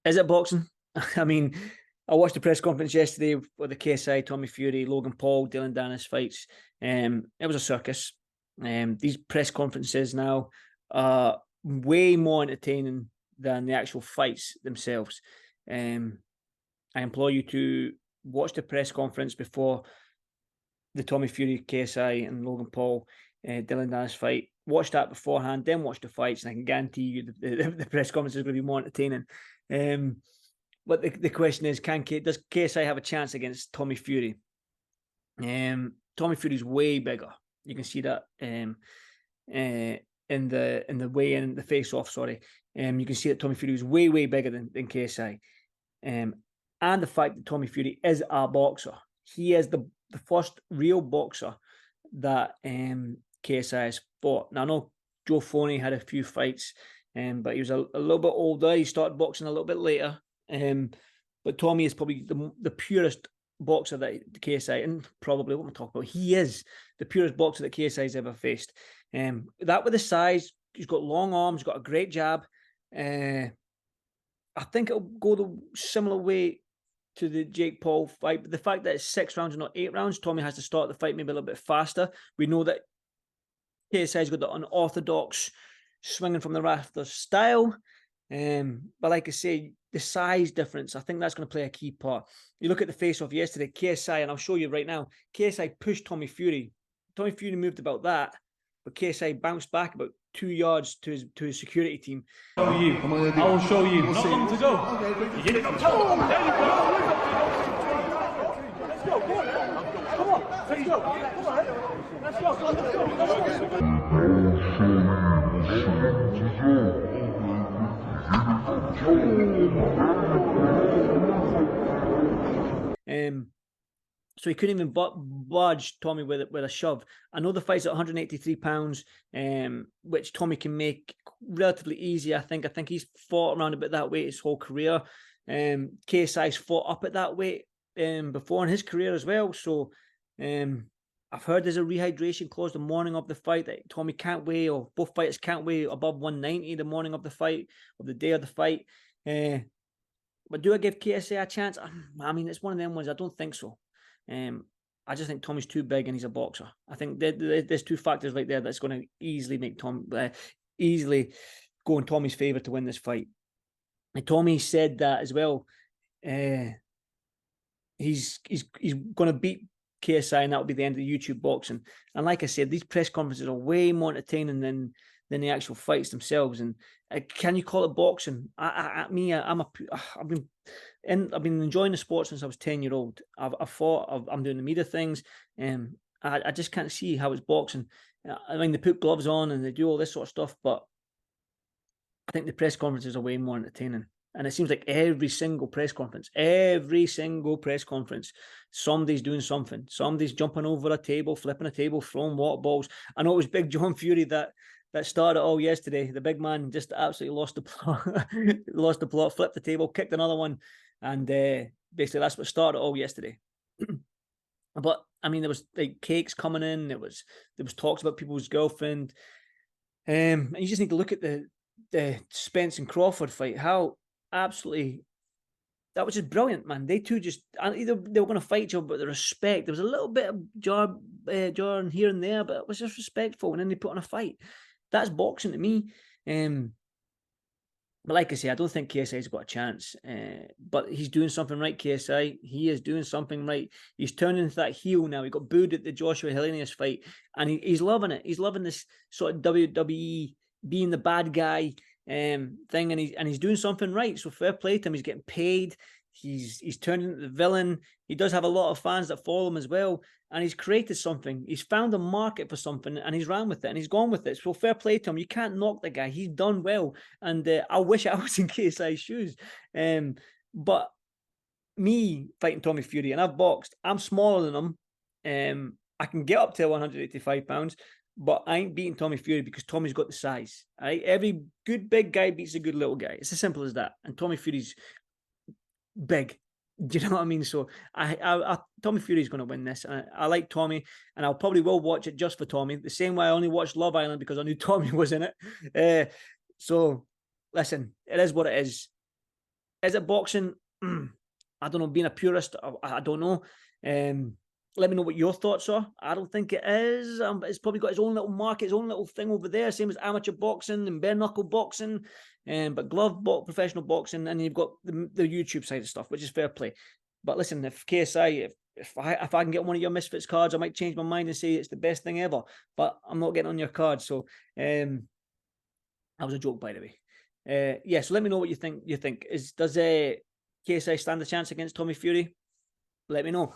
Is it boxing? I mean, I watched the press conference yesterday with the KSI, Tommy Fury, Logan Paul, Dylan Dennis fights. It was a circus. These press conferences now are way more entertaining than the actual fights themselves. I implore you to watch the press conference before the Tommy Fury, KSI, and Logan Paul, Dylan Dennis fight. Watch that beforehand, then watch the fights, and I can guarantee you the press conference is going to be more entertaining. But the question is, does KSI have a chance against Tommy Fury? Tommy Fury's way bigger. You can see that in the weigh-in, the face-off. Sorry, you can see that Tommy Fury is way bigger than KSI. And the fact that Tommy Fury is a boxer. He is the first real boxer that KSI has fought. Now, I know Joe Foney had a few fights, but he was a little bit older. He started boxing a little bit later. But Tommy is probably the purest boxer that the KSI, and probably what I'm talking about, he is the purest boxer that KSI has ever faced. That with the size, he's got long arms, got a great jab. I think it'll go the similar way to the Jake Paul fight, but the fact that it's 6 rounds and not 8 rounds, Tommy has to start the fight maybe a little bit faster. We know that KSI's got the unorthodox swinging from the rafters style, but like I say, the size difference, I think that's going to play a key part. You look at the face-off yesterday, KSI, and I'll show you right now, KSI pushed Tommy Fury. Tommy Fury moved about that, but KSI bounced back about 2 yards to his security team. Show you. I will show you. Not long to go. Okay. There you go. Let's go. Come on. Let's go. Come on. Let's go. So he couldn't even budge Tommy with a shove. I know the fight's at 183 pounds, which Tommy can make relatively easy. I think he's fought around about that weight his whole career. KSI's fought up at that weight before in his career as well. So I've heard there's a rehydration clause the morning of the fight that Tommy can't weigh, or both fighters can't weigh above 190 the morning of the fight, or the day of the fight. But do I give KSI a chance? I mean, it's one of them ones. I don't think so. I just think Tommy's too big and he's a boxer. I think there's 2 factors right there that's going to easily make easily go in Tommy's favour to win this fight. And Tommy said that as well. He's going to beat KSI, and that will be the end of the YouTube boxing. And like I said, these press conferences are way more entertaining than the actual fights themselves. And can you call it boxing? I've been enjoying the sport since I was 10-year-old. I've fought. I'm doing the media things, and I just can't see how it's boxing. I mean, they put gloves on and they do all this sort of stuff, but I think the press conferences are way more entertaining. And it seems like every single press conference, somebody's doing something. Somebody's jumping over a table, flipping a table, throwing water balls. I know it was Big John Fury that started it all yesterday. The big man just absolutely lost the plot, flipped the table, kicked another one, and basically that's what started it all yesterday. But I mean, there was like cakes coming in. There was talks about people's girlfriend, and you just need to look at the Spence and Crawford fight. How absolutely that was just brilliant, man. They two just either they were going to fight each other, but the respect. There was a little bit of jarring here and there, but it was just respectful, and then they put on a fight. That's boxing to me. But like I say, I don't think KSI's got a chance. But he's doing something right, KSI. He is doing something right. He's turning into that heel now. He got booed at the Joshua Helenius fight, and he's loving it. He's loving this sort of WWE being the bad guy thing, and he's doing something right. So fair play to him. He's getting paid. He's turning into the villain. He does have a lot of fans that follow him as well, and he's created something. He's found a market for something, and he's ran with it, and he's gone with it. So fair play to him. You can't knock the guy. He's done well, and I wish I was in KSI's shoes. But me fighting Tommy Fury, and I've boxed. I'm smaller than him. I can get up to 185 pounds, but I ain't beating Tommy Fury because Tommy's got the size. All right? Every good big guy beats a good little guy. It's as simple as that. And Tommy Fury's big. Do you know what I mean? So Tommy Fury's going to win this. I like Tommy, and I'll probably will watch it just for Tommy. The same way I only watched Love Island because I knew Tommy was in it. So listen, it is what it is. Is it boxing? I don't know. Being a purist, I don't know. Let me know what your thoughts are. I don't think it is. It's probably got its own little market, its own little thing over there, same as amateur boxing and bare knuckle boxing, but professional boxing, and you've got the YouTube side of stuff, which is fair play. But listen, if KSI, if I can get one of your Misfits cards, I might change my mind and say it's the best thing ever. But I'm not getting on your card, so that was a joke, by the way. Yeah, so let me know what you think. Does KSI stand a chance against Tommy Fury? Let me know.